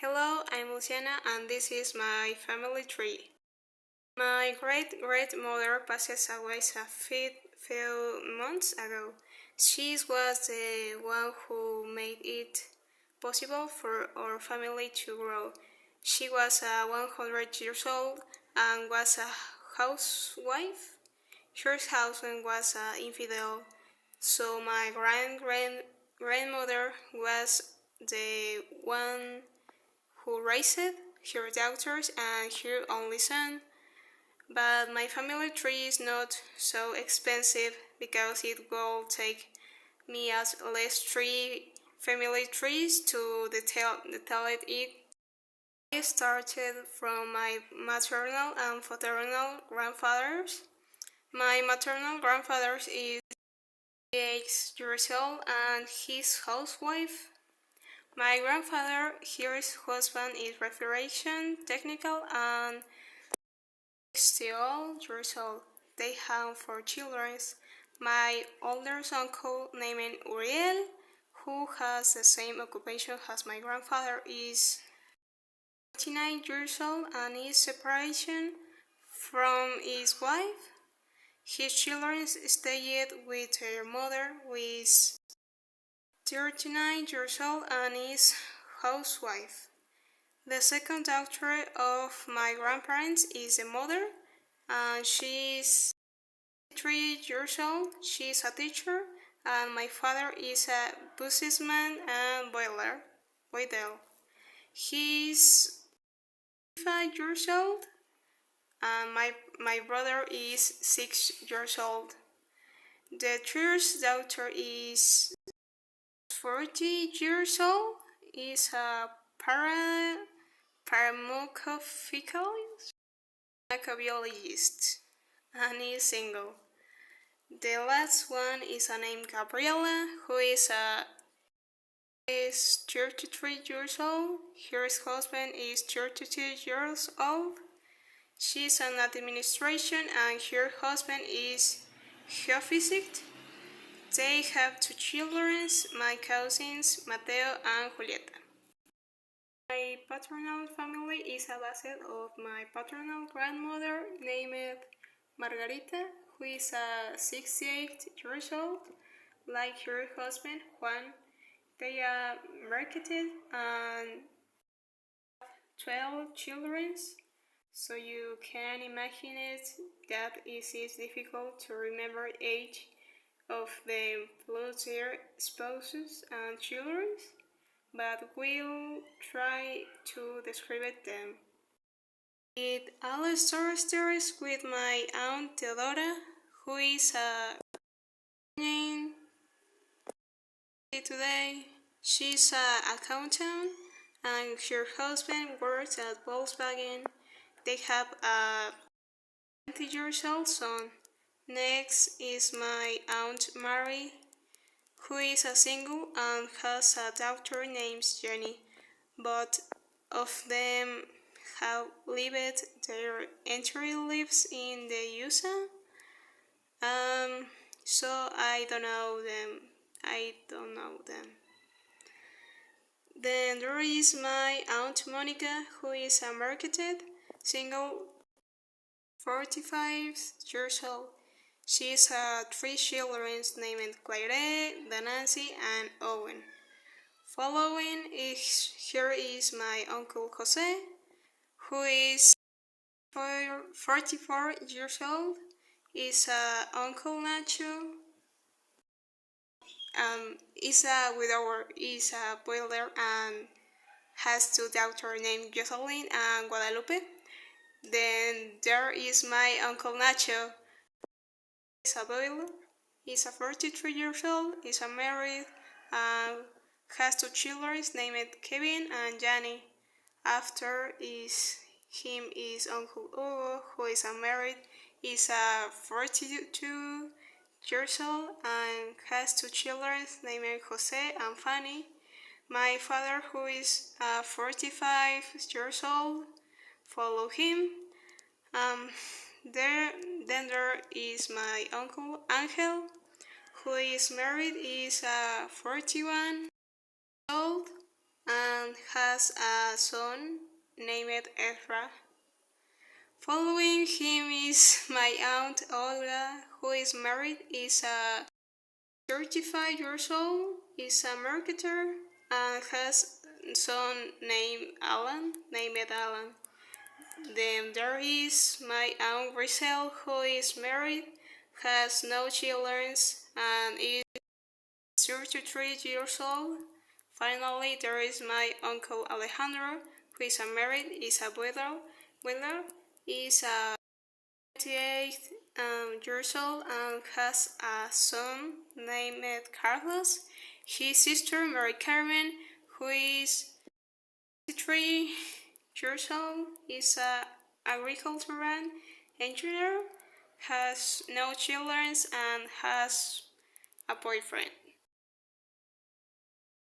Hello, I'm Luciana and this is my family tree. My great-great-mother passed away a few months ago. She was the one who made it possible for our family to grow. She was 100 years old and was a housewife. Her husband was an infidel, so my grandmother was the one who raised her daughters and her only son. But my family tree is not so expensive because it will take me at least three family trees to detail it. I started from my maternal and paternal grandfathers. My maternal grandfather is 8 years old and his housewife. My grandfather, his husband is refrigeration technical and 60 years old. They have 4 children. My older uncle named Uriel, who has the same occupation as my grandfather, is 49 years old and is separation from his wife. His children stayed with their mother, who is 39 years old and is housewife. The second daughter of my grandparents is a mother, and she's 3 years old. She's a teacher, and my father is a businessman and boiler. He's 5 years old, and my brother is 6 years old. The third daughter is 40 years old. Is a paramycophysicalist, microbiologist, and is single. The last one is named Gabriela, who is 33 years old. Her husband is 32 years old. She's an administration and her husband is geophysicist. They have 2 children, my cousins Mateo and Julieta. My paternal family is a base of my paternal grandmother named Margarita, who is 68 years old, like her husband Juan. They are marketed and 12 children, so you can imagine it that it is difficult to remember age of them plus their spouses and children, but we'll try to describe them. It all starts with my aunt Theodora, who is a name today. She's an accountant and her husband works at Volkswagen. They have a 20 years old son. Next is my aunt Mary, who is a single and has a daughter named Jenny. Both of them have lived their entire lives in the USA. So I don't know them. Then there is my aunt Monica, who is a marketed, single, 45 years old. She's 3 children named Claire, Nancy, and Owen. Following here is my uncle Jose, who is 44 years old. Is Uncle Nacho. Is a widower. Is a boiler and has 2 daughters named Jocelyn and Guadalupe. Then there is my Uncle Nacho. Is a boiler. Is a 43 years old. Is a married and has 2 children named Kevin and Janny. After him is Uncle Hugo, who is unmarried, is 42 years old and has 2 children named Jose and Fanny. My father, who is 45 years old, follow him. Then there is my uncle Angel, who is married, is 41 years old. and has a son named Ezra. Following him is my aunt Olga, who is married, is a 35 years old, is a marketer, and has a son named Alan. Then there is my aunt Grisel, who is married, has no children, and is 33 years old. Finally, there is my uncle Alejandro, who is married, is a widow, is a 28 years old and has a son named Carlos. His sister Mary Carmen, who is 3 years old, is a agricultural engineer, has no children and has a boyfriend.